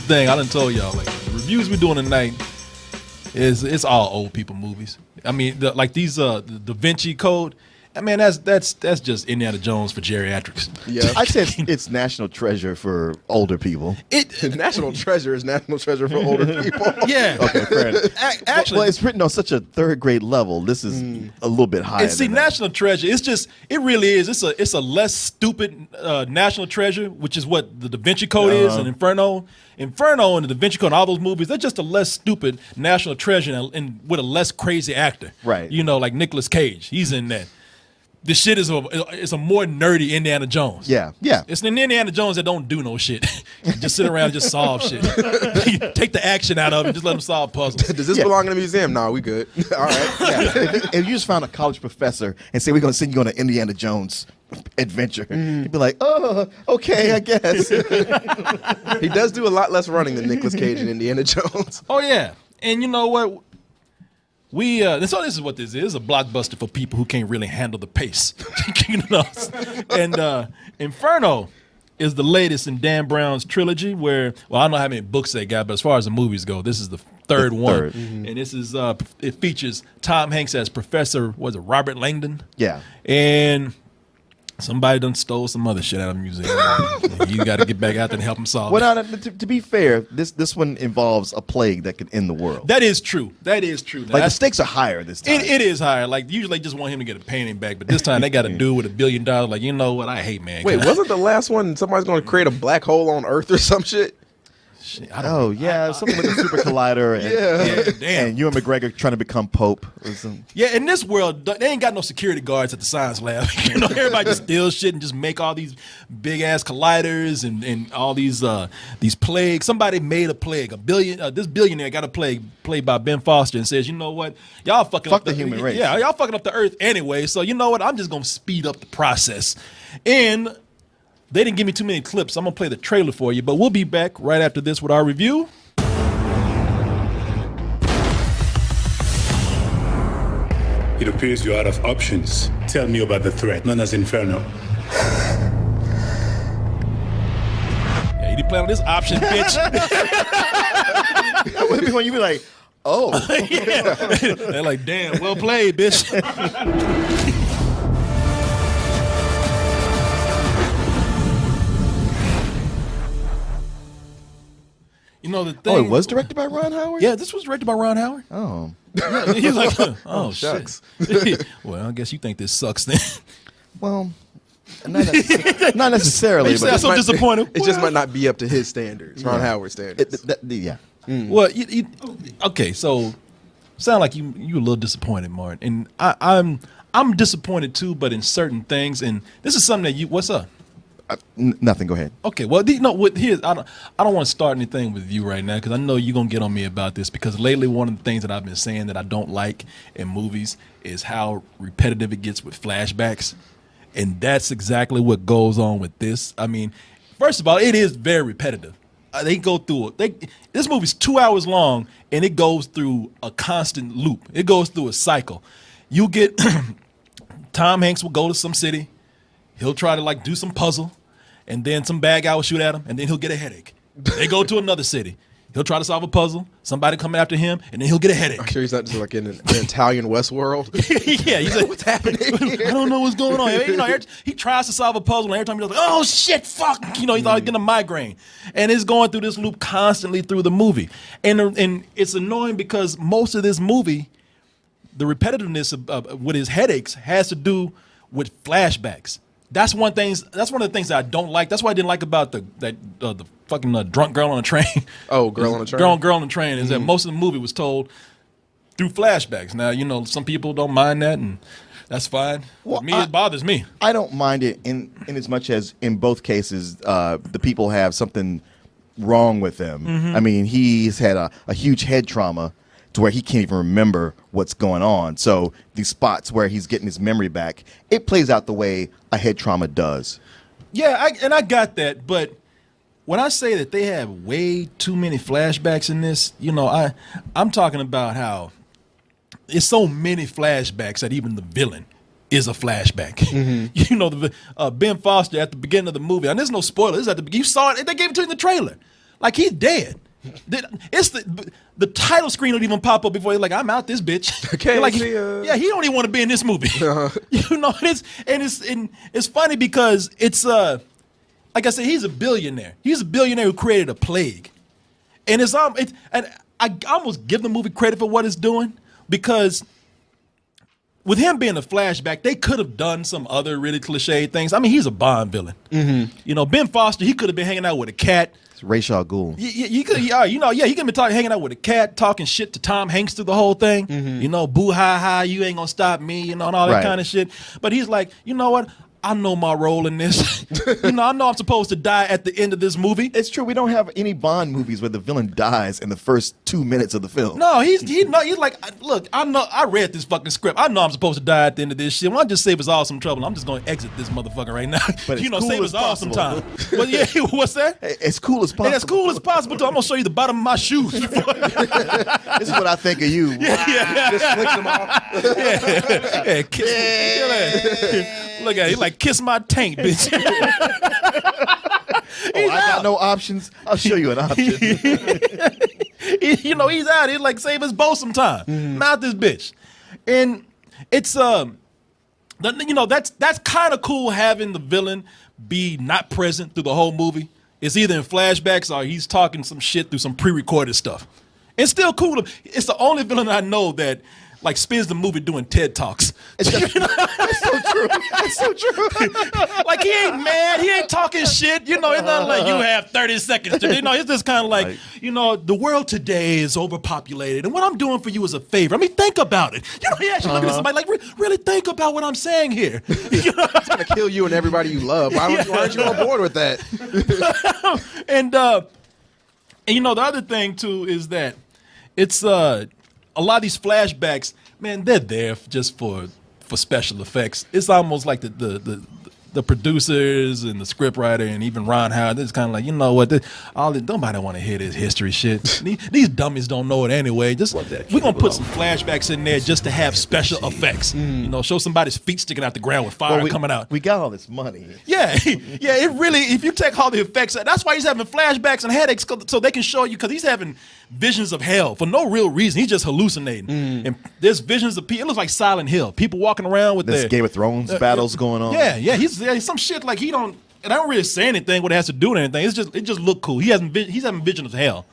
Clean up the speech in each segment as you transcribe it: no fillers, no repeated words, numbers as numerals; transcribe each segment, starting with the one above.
the thing. I done told y'all, like, the reviews we're doing tonight it's all old people movies. I mean, like these the Da Vinci Code. I mean, that's just Indiana Jones for geriatrics. Yeah, I'd say it's National Treasure for older people. National Treasure is National Treasure for older people. Yeah. Okay, fair enough. Actually, well, it's written on such a third grade level. This is a little bit higher. And see, than that. National Treasure, it really is. It's a less stupid National Treasure, which is what the Da Vinci Code is, and Inferno and the Da Vinci Code and all those movies. They're just a less stupid National Treasure and with a less crazy actor. Right. You know, like Nicolas Cage. He's in that. This shit is a more nerdy Indiana Jones. Yeah. It's an Indiana Jones that don't do no shit. Just sit around and just solve shit. Take the action out of it. Just let them solve puzzles. Does this belong in a museum? No, we good. All right. Yeah. If you just found a college professor and say we're going to send you on an Indiana Jones adventure, you'd be like, oh, okay, I guess. He does do a lot less running than Nicolas Cage and Indiana Jones. Oh yeah, and you know what? So this is what this is, a blockbuster for people who can't really handle the pace. You know? And Inferno is the latest in Dan Brown's trilogy where, well, I don't know how many books they got, but as far as the movies go, this is the third one. Mm-hmm. And this is, it features Tom Hanks as Professor, was it Robert Langdon? Yeah. And somebody done stole some other shit out of the museum. You got to get back out there and help them solve it. Well, to be fair, this one involves a plague that could end the world. That is true. Now, the stakes are higher this time. It is higher. Like, usually they just want him to get a painting back, but this time they got a dude with $1 billion. Like, you know what? I hate mankind. Wait, wasn't the last one somebody's going to create a black hole on Earth or some shit? Shit, something with a super collider. And, damn. And Ewan McGregor trying to become Pope. Or something. Yeah, in this world, they ain't got no security guards at the science lab. You know, everybody just steals shit and just make all these big ass colliders and all these plagues. Somebody made a plague. This billionaire got a plague played by Ben Foster and says, you know what, y'all fucking Fuck up the human race. Yeah, y'all fucking up the Earth anyway. So you know what, I'm just gonna speed up the process. And they didn't give me too many clips. I'm going to play the trailer for you, but we'll be back right after this with our review. It appears you're out of options. Tell me about the threat known as Inferno. Yeah, you didn't plan on this option, bitch. When you be like, oh. Yeah. They're like, damn, well played, bitch. You know the thing. Oh, it was directed by Ron Howard? Yeah, this was directed by Ron Howard. Oh. Yeah, he's like, oh, shucks. shit. Well, I guess you think this sucks then. Well, not necessarily. You sound so disappointed. It just might not be up to his standards, Ron Howard standards. Yeah. Well, okay, so sound like you a little disappointed, Martin, and I'm disappointed too, but in certain things. And this is something that what's up? Nothing. Go ahead. Okay, well, here's I don't want to start anything with you right now because I know you're gonna get on me about this because lately one of the things that I've been saying that I don't like in movies is how repetitive it gets with flashbacks, and that's exactly what goes on with this. I mean, first of all, it is very repetitive. They go through it. This movie's 2 hours long, and it goes through a constant loop. It goes through a cycle. You get Tom Hanks will go to some city. He'll try to like do some puzzle, and then some bad guy will shoot at him, and then he'll get a headache. They go to another city. He'll try to solve a puzzle. Somebody come after him, and then he'll get a headache. I'm sure he's not just like in an Italian Westworld. Yeah, he's like, what's happening? I don't know what's going on. You know, he tries to solve a puzzle, and every time he's like, oh shit, fuck. You know, he's like getting a migraine, and it's going through this loop constantly through the movie, and it's annoying because most of this movie, the repetitiveness of with his headaches has to do with flashbacks. That's one of the things that I don't like. That's what I didn't like about the fucking drunk girl on a train. Oh, girl on a train. Girl on the train is that most of the movie was told through flashbacks. Now, you know, some people don't mind that, and that's fine. Well, me, it bothers me. I don't mind it in as much as in both cases the people have something wrong with them. I mean, he's had a huge head trauma to where he can't even remember what's going on. So these spots where he's getting his memory back, it plays out the way a head trauma does. Yeah, I got that, but when I say that they have way too many flashbacks in this, you know, I'm talking about how it's so many flashbacks that even the villain is a flashback. You know, Ben Foster at the beginning of the movie, and there's no spoiler. This is at the beginning. You saw it. They gave it to you in the trailer. Like he's dead. It's the title screen don't even pop up before he's like, I'm out this bitch. Okay, like, see ya. yeah, he don't even want to be in this movie. You know, it's funny because it's like I said, he's a billionaire. He's a billionaire who created a plague, and and I almost give the movie credit for what it's doing because with him being a flashback, they could have done some other really cliche things. I mean, he's a Bond villain. You know, Ben Foster, he could have been hanging out with a cat. It's Ra's al Ghul. He could, he could have been hanging out with a cat, talking shit to Tom Hanks through the whole thing. You know, boo ha ha, you ain't gonna stop me, you know, and all that Right. kind of shit. But he's like, you know what? I know my role in this. You know, I know I'm supposed to die at the end of this movie. It's true. We don't have any Bond movies where the villain dies in the first 2 minutes of the film. No, he's like, look, I read this fucking script. I know I'm supposed to die at the end of this shit. Why don't I just save us all some trouble? I'm just going to exit this motherfucker right now. But you as know, cool save as us all some possible. time. But yeah, what's that? As cool as possible. And as cool as possible, too. I'm gonna show you the bottom of my shoes. This is what I think of you. Just flicks them off. Yeah, kiss. Look at it. He like kiss my taint, bitch. Oh, I got no options. I'll show you an option. You know, he's out. He's like save his bow some time. Not this bitch. And it's you know, that's kind of cool having the villain be not present through the whole movie. It's either in flashbacks or he's talking some shit through some pre-recorded stuff. It's still cool. It's the only villain I know that like spends the movie doing TED Talks. It's so true. It's so true. Like he ain't mad, he ain't talking shit. You know, it's not like you have 30 seconds to do. You know, it's just kind of like, you know, the world today is overpopulated, and what I'm doing for you is a favor. I mean, think about it. You know, he actually looking at somebody like, really think about what I'm saying here. You know? It's gonna kill you and everybody you love. Why aren't you on board with that? And you know, the other thing too is that it's a lot of these flashbacks, man, they're there just for special effects. It's almost like the producers and the scriptwriter and even Ron Howard, it's kind of like, you know what, nobody want to hear this history shit. These dummies don't know it anyway. Just we're gonna put some flashbacks in there just to have special effects. You know, show somebody's feet sticking out the ground with fire coming out. We got all this money. Yeah, yeah. It really, if you take all the effects, that's why he's having flashbacks and headaches, so they can show you, because he's having visions of hell for no real reason. He's just hallucinating. And there's visions of people. It looks like Silent Hill. People walking around with There's their Game of Thrones battles going on. Yeah, he's some shit like he don't. And I don't really say anything what it has to do with anything. It just look cool. He's having visions of hell.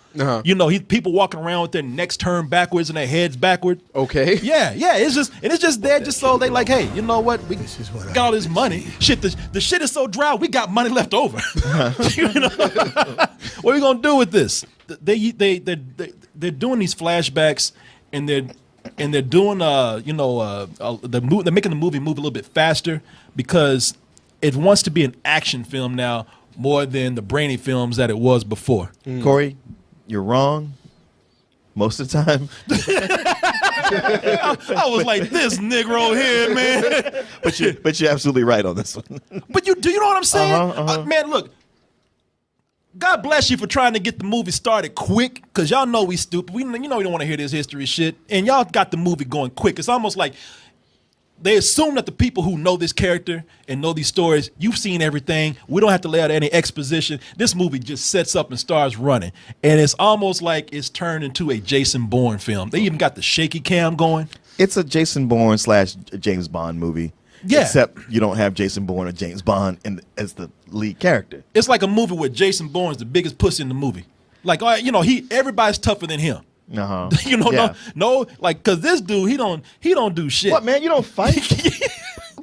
You know, people walking around with their necks turned backwards and their heads backward. Okay. Yeah. It's just there just so they like, hey, you know what? We got all this money. Shit, the shit is so dry. We got money left over. You know? What are we gonna do with this? They're doing these flashbacks and they're doing they're making the movie move a little bit faster because it wants to be an action film now more than the brainy films that it was before. Corey, you're wrong most of the time. I was like, this Negro here, man. But you're absolutely right on this one. But you know what I'm saying? Uh-huh. Man, look. God bless you for trying to get the movie started quick, because y'all know we stupid. We don't want to hear this history shit. And y'all got the movie going quick. It's almost like they assume that the people who know this character and know these stories, you've seen everything. We don't have to lay out any exposition. This movie just sets up and starts running. And it's almost like it's turned into a Jason Bourne film. They even got the shaky cam going. It's a Jason Bourne / James Bond movie. Yeah. Except you don't have Jason Bourne or James Bond as the lead character. It's like a movie where Jason Bourne's the biggest pussy in the movie. Like, you know, everybody's tougher than him. Uh-huh. You know, Yeah. no, like, cause this dude, he don't do shit. What, man? You don't fight?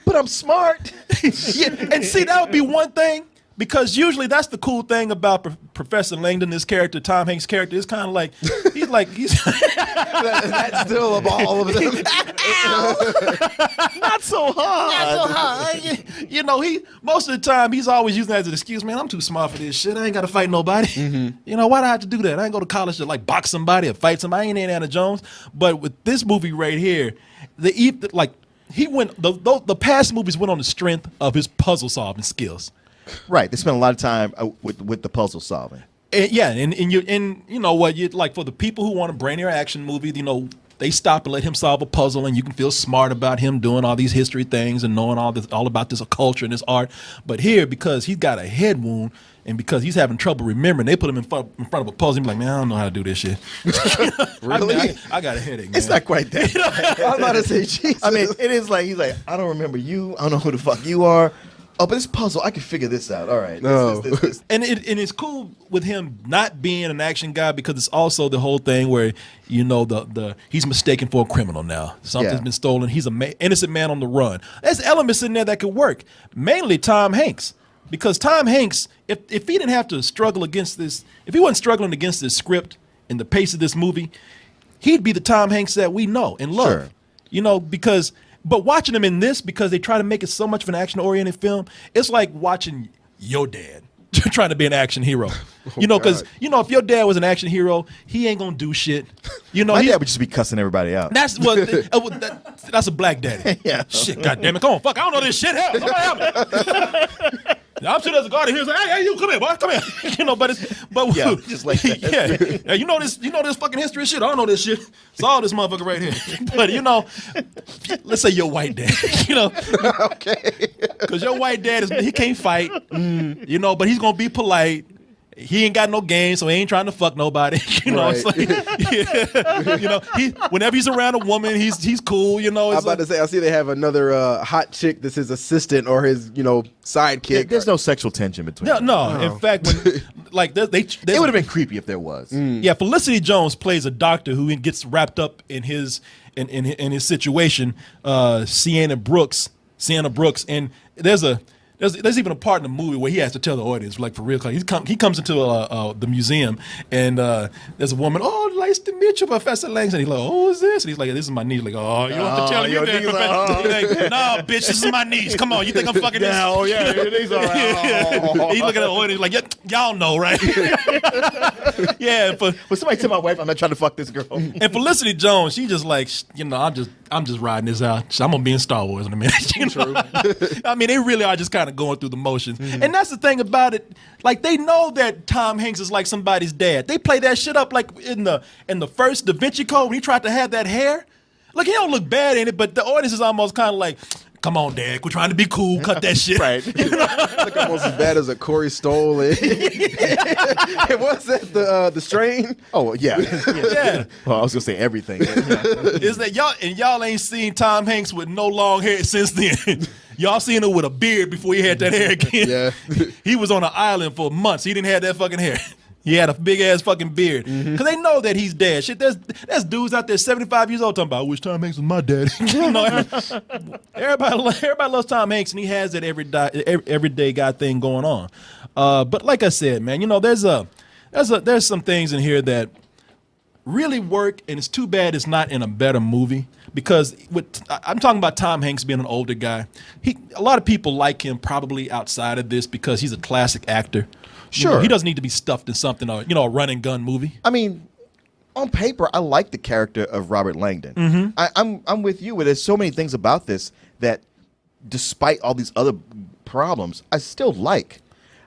But I'm smart. Yeah, and see, that would be one thing, because usually that's the cool thing about Professor Langdon, this character, Tom Hanks' character. It's kind of like he's That's still of all of them. Not so hard. You know, most of the time he's always using that as an excuse. Man, I'm too smart for this shit. I ain't got to fight nobody. You know, why do I have to do that? I ain't go to college to like box somebody or fight somebody. I ain't Indiana Jones. But with this movie right here, the past movies went on the strength of his puzzle solving skills. Right. They spent a lot of time with the puzzle solving. And you know what, you like, for the people who want a brainier action movie, you know, they stop and let him solve a puzzle, and you can feel smart about him doing all these history things and knowing all about this culture and this art. But here, because he's got a head wound and because he's having trouble remembering, they put him in front of a puzzle. He's like, man, I don't know how to do this shit. Really? I got a headache, man. It's not quite that. I was about to say, Jesus. I mean, it is like he's like, I don't remember you. I don't know who the fuck you are. Oh, but this puzzle, I can figure this out. All right. No. This. And it's cool with him not being an action guy because it's also the whole thing where the he's mistaken for a criminal now. Something's Yeah. been stolen. He's an innocent man on the run. There's elements in there that could work. Mainly Tom Hanks, because Tom Hanks, if he didn't have to struggle against this, if he wasn't struggling against this script and the pace of this movie, he'd be the Tom Hanks that we know and love. Sure. Because. But watching him in this, because they try to make it so much of an action-oriented film, it's like watching your dad trying to be an action hero. Because if your dad was an action hero, he ain't gonna do shit. My dad would just be cussing everybody out. That's what. That's a black daddy. Yeah. Shit, goddamn it, come on, fuck! I don't know this shit. Hell, somebody help me. I'm sitting as a guard here, like, hey, you come here, boy, come here. But Yeah, just like that. yeah. You know this fucking history and shit. I don't know this shit. It's all this motherfucker right here. But let's say your white dad. Okay. Because your white dad he can't fight. But he's gonna be polite. He ain't got no game, so he ain't trying to fuck nobody. It's like, whenever he's around a woman, he's cool. I was about to say, I see they have another hot chick that's his assistant or his, sidekick. There's no sexual tension between them. no. In fact, when, like they It would have been creepy if there was. yeah, Felicity Jones plays a doctor who gets wrapped up in his his situation. Sienna Brooks, and there's even a part in the movie where he has to tell the audience, like for real, he comes into the museum and there's a woman, oh, nice to meet you, Professor Langston. He's like, oh, who's this? And he's like, this is my niece. Like, oh, you don't have to tell me your that, niece, Professor. He's like, no, bitch, this is my niece. Come on, you think I'm fucking this? Yeah, oh yeah, your knees are right. He looking at the audience like, y'all know, right? Yeah, But somebody tell my wife I'm not trying to fuck this girl. and Felicity Jones, she just like, I'm just riding this out. I'm gonna be in Star Wars in a minute. True. I mean, they really are just kind of going through the motions. Mm-hmm. And that's the thing about it. Like, they know that Tom Hanks is like somebody's dad. They play that shit up like in the first Da Vinci Code when he tried to have that hair. Like, he don't look bad in it, but the audience is almost kind of like, come on, Dad, we're trying to be cool. Cut that shit. Right. Like almost as bad as a Corey Stoll. And what's that? The Strain? Oh yeah. Yeah. Well, I was gonna say everything. Is that y'all ain't seen Tom Hanks with no long hair since then. Y'all seen him with a beard before he had that hair again. Yeah. He was on an island for months. He didn't have that fucking hair. He had a big ass fucking beard. Because they know that he's dead. Shit, there's dudes out there 75 years old talking about, I wish Tom Hanks was my daddy. Everybody loves Tom Hanks, and he has that everyday guy thing going on. But like I said, man, there's some things in here that really work, and it's too bad it's not in a better movie. Because I'm talking about Tom Hanks being an older guy. A lot of people like him probably outside of this because he's a classic actor. Sure. He doesn't need to be stuffed in something, a run and gun movie. I mean, on paper, I like the character of Robert Langdon. Mm-hmm. I'm with you. There's so many things about this that, despite all these other problems, I still like.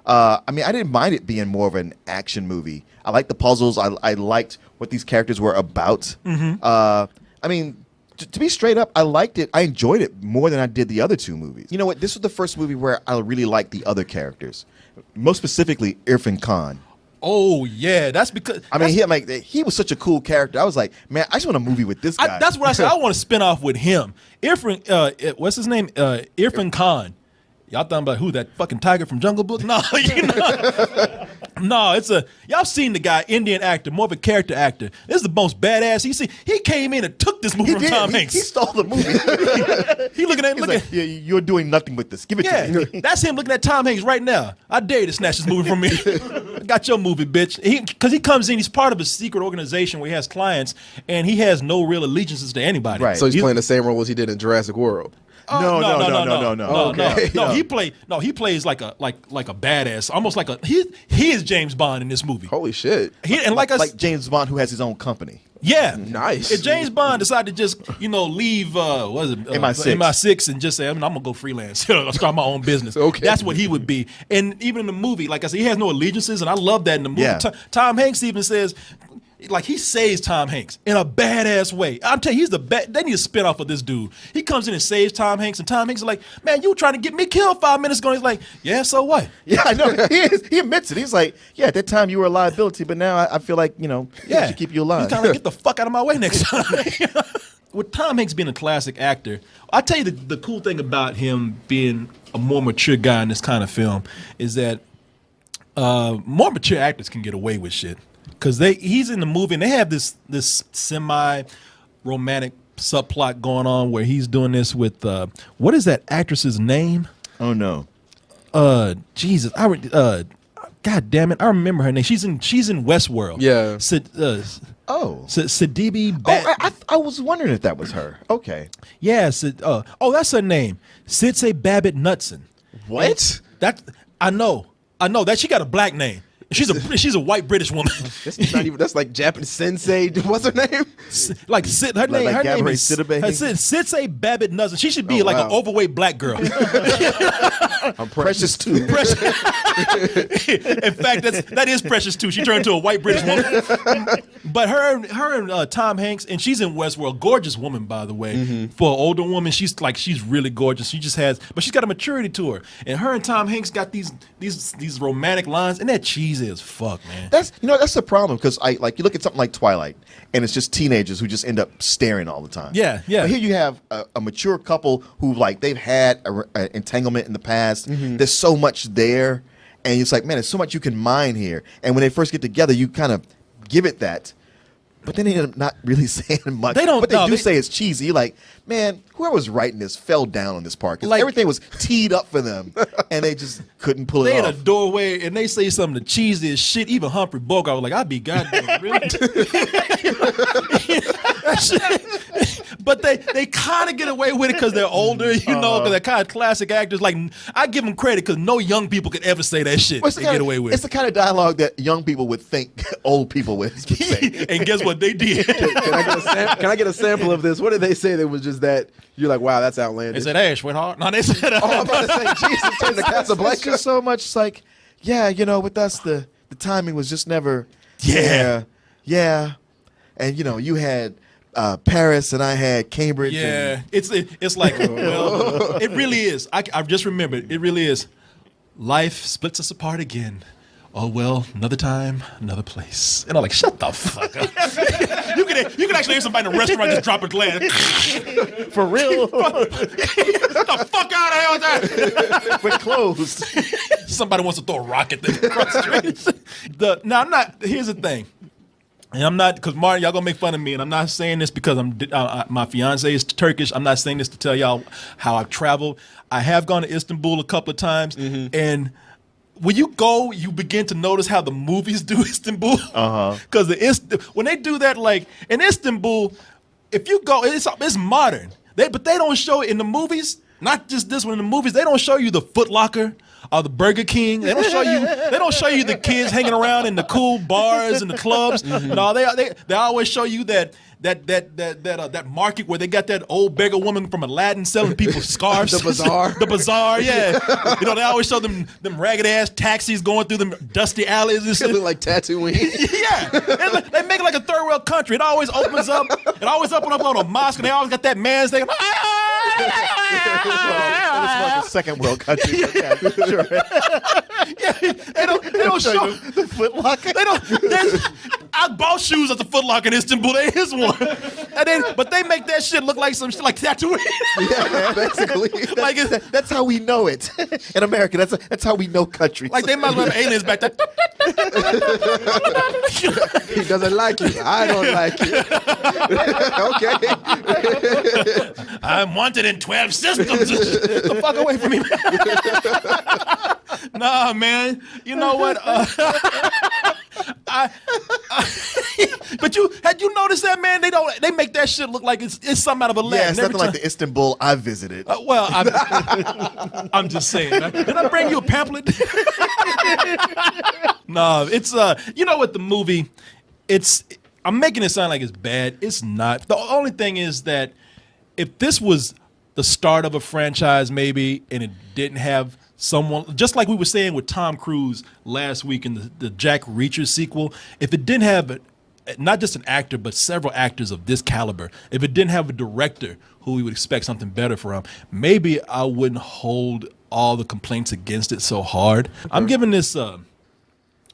I mean, I didn't mind it being more of an action movie. I liked the puzzles. I liked what these characters were about. Mm-hmm. I mean, to be straight up, I liked it. I enjoyed it more than I did the other two movies. You know what? This was the first movie where I really liked the other characters. Most specifically, Irfan Khan. Oh yeah, that's because he was such a cool character. I was like, man, I just want a movie with this guy. That's what I said. I want to spin off with him. What's his name? Irfan Khan. Y'all talking about who? That fucking tiger from Jungle Book? No, no. Y'all seen the guy, Indian actor, more of a character actor. This is the most badass. He came in and took this movie from Tom Hanks. He stole the movie. He looking at yeah, you're doing nothing with this. Give it to me. That's him looking at Tom Hanks right now. I dare you to snatch this movie from me. Got your movie, bitch. Because he comes in, he's part of a secret organization where he has clients, and he has no real allegiances to anybody. Right. So he's playing the same role as he did in Jurassic World. No. He plays like a badass, almost like he is James Bond in this movie. Holy shit. Like James Bond, who has his own company. Yeah, nice. If James Bond decided to just leave MI6 and just say I'm gonna go freelance, I'll start my own business. Okay, that's what he would be. And even in the movie, like I said, he has no allegiances, and I love that in the movie. Yeah. Tom Hanks even says, like he saves Tom Hanks in a badass way. I'm telling you, he's the best. They need a spinoff of this dude. He comes in and saves Tom Hanks, and Tom Hanks is like, man, you were trying to get me killed 5 minutes ago. He's like, yeah, so what? Yeah, I know. He admits it. He's like, yeah, at that time you were a liability, but now I feel like, I should keep you alive. He's kind of like, get the fuck out of my way next time. With Tom Hanks being a classic actor, I'll tell you the cool thing about him being a more mature guy in this kind of film is that more mature actors can get away with shit. Because he's in the movie and they have this semi-romantic subplot going on where he's doing this with, what is that actress's name? Oh, no. Jesus. God damn it. I remember her name. She's in Westworld. Yeah. Sidibe. I was wondering if that was her. Okay. Yeah. That's her name. Sidse Babbitt Knudsen. What? I know that she got a black name. She's a white British woman. That's not even. That's like Japanese sensei. What's her name? Like Sid, her name. Like Her name Gabrielle is Sidibe? Sidse Babbitt Knudsen. She should be like an overweight black girl. I'm Precious too. In fact, that is Precious too. She turned into a white British woman. But her and Tom Hanks, and she's in Westworld. Gorgeous woman, by the way. Mm-hmm. For an older woman, she's really gorgeous. She just but she's got a maturity to her. And her and Tom Hanks got these romantic lines, and that cheesy as fuck, man. That's the problem because you look at something like Twilight, and it's just teenagers who just end up staring all the time. Yeah. But here you have a mature couple who they've had an entanglement in the past. Mm-hmm. There's so much there, and it's like, man, there's so much you can mine here. And when they first get together, you kind of give it that. But then they end up not really saying much. They don't. But they no, do they, say it's cheesy. You're like, man, whoever was writing this fell down on this part. 'Cause Like- everything was teed up for them, and they just couldn't pull They it in a off. doorway and they say something the cheesiest shit. Even Humphrey Bogart was like, "I'd be goddamn really." But they kind of get away with it because they're older, because they're kind of classic actors. Like I give them credit because no young people could ever say that shit and get away with It's it. the kind of dialogue that young people would think old people would say. And guess what they did? Can I get a sample of this? What did they say that was just that you're like, wow, that's They outlandish? said, "Hey, sweetheart." No, they said, Oh, I'm about to say, Jesus, turn to It's Casablanca. just so much like, with us the timing was just never Yeah. yeah. And you had Paris and I had Cambridge. "Yeah." And It's like, well, it really is. I've just remembered. It really is. Life splits us apart again. Oh well, another time, another place. And I'm like, shut the fuck up. you can actually hear somebody in a restaurant just drop a glass. for real, Get the fuck out of here with that. we're closed. Somebody wants to throw a rock at them across the street. I'm not. Here's the thing. And I'm not, because Martin, y'all gonna make fun of me, and I'm not saying this because my fiance is Turkish. I'm not saying this to tell y'all how I've traveled. I have gone to Istanbul a couple of times, and when you go, you begin to notice how the movies do Istanbul. Because when they do that, like in Istanbul, if you go, it's modern. But they don't show it in the movies. Not just this one in the movies. They don't show you the Foot Locker or the Burger King. They don't show you. They don't show you the kids hanging around in the cool bars and the clubs. No, they always show you that market where they got that old beggar woman from Aladdin selling people scarves. The bazaar. The bazaar, yeah. They always show them ragged ass taxis going through them dusty alleys and It shit. look like Tatooine. Yeah, they make it like a third world country. It always opens up. It always opens up on a mosque, and they always got that man's thing. It's like a second world country. Yeah, sure. They don't show. The Foot Locker. They don't. I bought shoes at the Foot Locker in Istanbul. There is one, but they make that shit look like some shit like Tatooine. Yeah, basically. Like That's how we know it in America. That's how we know countries. they might have aliens back there. He doesn't like you. I don't like you. Okay. I'm wanted in 12 systems. Get the fuck away from me. Nah, man. You know what? But had you noticed that, man? They make that shit look like it's something out of a yeah, Latin. it's nothing like the Istanbul I visited. Well, I'm just saying. Did I bring you a pamphlet? No, it's you know what, the movie, I'm making it sound like it's bad. It's not. The only thing is that if this was the start of a franchise maybe and it didn't have someone, just like we were saying with Tom Cruise last week in the Jack Reacher sequel, if it didn't have not just an actor, but several actors of this caliber, if it didn't have a director who we would expect something better from, maybe I wouldn't hold all the complaints against it so hard. I'm giving this a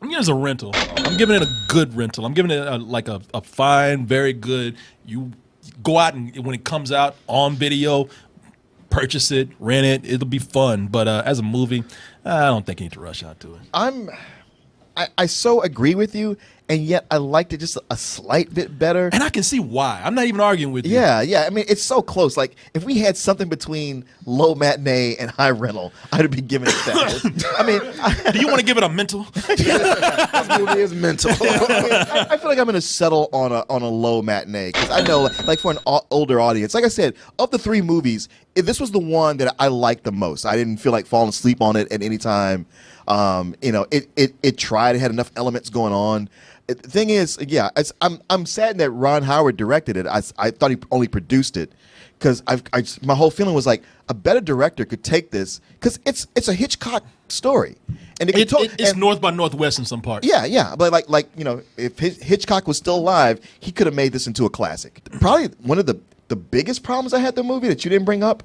rental. I'm giving it a good rental. I'm giving it a fine, very good. You go out and when it comes out on video, purchase it, rent it. It'll be fun. But as a movie, I don't think you need to rush out to it. I so agree with you, and yet I liked it just a slight bit better. And I can see why. I'm not even arguing with you. Yeah. I mean, it's so close. Like, if we had something between low matinee and high rental, I'd be giving it that. I mean, Do you want to give it a mental? This movie is mental. I feel like I'm going to settle on a low matinee because I know, like, for an older audience, like I said, of the 3 movies, this was the one that I liked the most. I didn't feel like falling asleep on it at any time. It tried. It had enough elements going on. The thing is, yeah, I'm sad that Ron Howard directed it. I thought he only produced it because my whole feeling was like a better director could take this because it's a Hitchcock story, and It's North by Northwest in some parts. yeah, but like if Hitchcock was still alive, he could have made this into a classic. Probably one of the biggest problems I had with the movie that you didn't bring up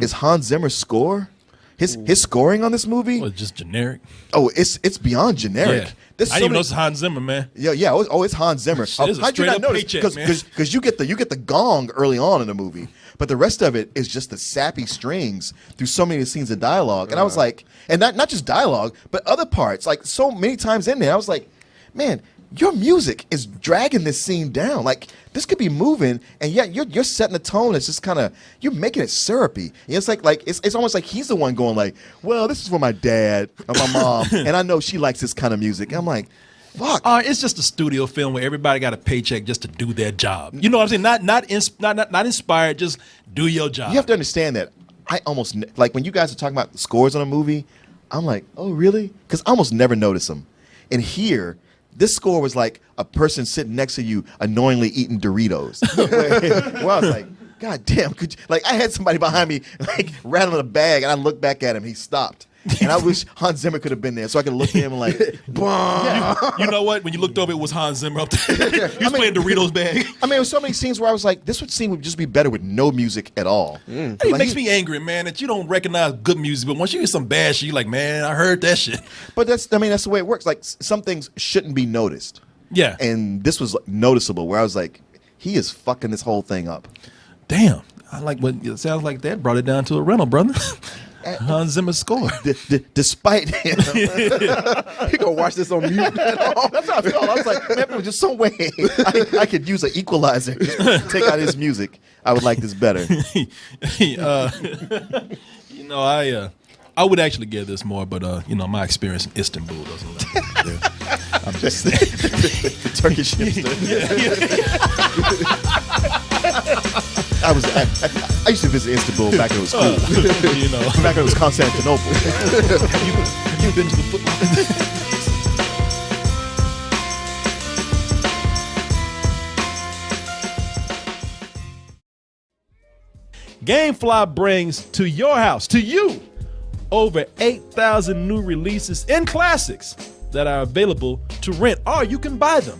is Hans Zimmer's score. His scoring on this movie, Well, just generic. oh, it's beyond generic. Yeah. There's I didn't even know it's Hans Zimmer, man. Yeah. It's Hans Zimmer. Shit, it's a How'd you not straight-up notice? paycheck, man. Because you get the gong early on in the movie, but the rest of it is just the sappy strings through so many scenes of dialogue. And I was like, and not just dialogue, but other parts. Like so many times in there, I was like, man, your music is dragging this scene down. Like this could be moving, and yet you're setting a tone that's just kind of you're making it syrupy. And it's like it's almost like he's the one going like, well, this is for my dad or my mom, and I know she likes this kind of music. And I'm like, fuck. It's just a studio film where everybody got a paycheck just to do their job. You know what I'm saying? Not inspired. Just do your job. You have to understand that I almost like when you guys are talking about the scores on a movie, I'm like, oh really? Because I almost never notice them. And here, this score was like a person sitting next to you annoyingly eating Doritos. where I was like, God damn, could you, like I had somebody behind me like rattling a bag, and I looked back at him. He stopped, and I wish Hans Zimmer could have been there so I could look at him and like, You know what? When you looked over, it was Hans Zimmer up there. He was playing Doritos bag. I mean, there were so many scenes where I was like, this scene would just be better with no music at all. It Like, makes me angry, man, that you don't recognize good music, but once you hear some bad shit, you're like, man, I heard that shit. But that's the way it works. Like some things shouldn't be noticed. Yeah. And this was noticeable where I was like, he is fucking this whole thing up. Damn. I like what it sounds like. That brought it down to a rental, brother. Hans Zimmer score. Despite him. You gonna watch this on mute? That's how I felt. I was like, man, there was just some way I could use an equalizer. Take out his music. I would like this better. I would actually give this more, but my experience in Istanbul doesn't let me do. I'm just saying. The Turkish hipster. I used to visit Istanbul back when it was cool. Back when it was Constantinople. Have you been to the Foot Locker? GameFly brings to your house, to you, over 8,000 new releases and classics that are available to rent, or you can buy them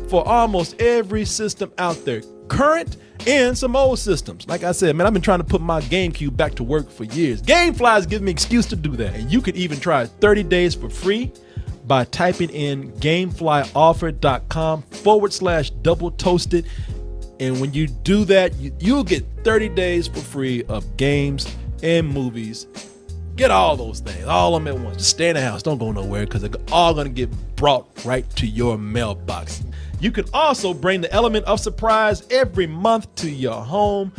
for almost every system out there, current and some old systems. Like I said, man, I've been trying to put my GameCube back to work for years. GameFly has given me an excuse to do that. And you can even try 30 days for free by typing in gameflyoffer.com/double toasted. And when you do that, you'll get 30 days for free of games and movies. Get all those things, all of them at once. Just stay in the house. Don't go nowhere because they're all going to get brought right to your mailbox. You can also bring the element of surprise every month to your home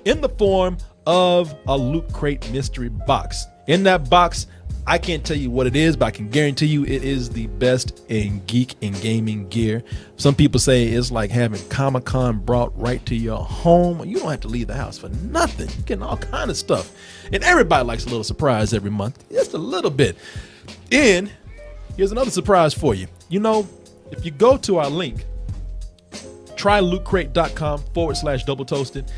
in the form of a Loot Crate mystery box. In that box, I can't tell you what it is, but I can guarantee you it is the best in geek and gaming gear. Some people say it's like having Comic-Con brought right to your home. You don't have to leave the house for nothing. You're getting all kind of stuff. And everybody likes a little surprise every month. Just a little bit. And here's another surprise for you. If you go to our link, trylootcrate.com/double toasted,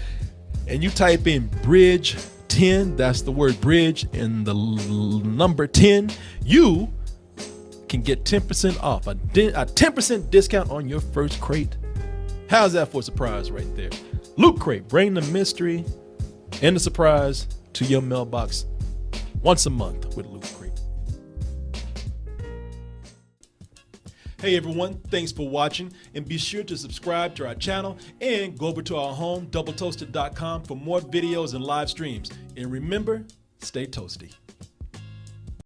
and you type in bridge 10, that's the word bridge, and the number 10, you can get 10% off, a 10% discount on your first crate. How's that for a surprise right there? Loot Crate, bring the mystery and the surprise to your mailbox once a month with Loot Crate. Hey everyone, thanks for watching, and be sure to subscribe to our channel and go over to our home, doubletoasted.com, for more videos and live streams. And remember, stay toasty.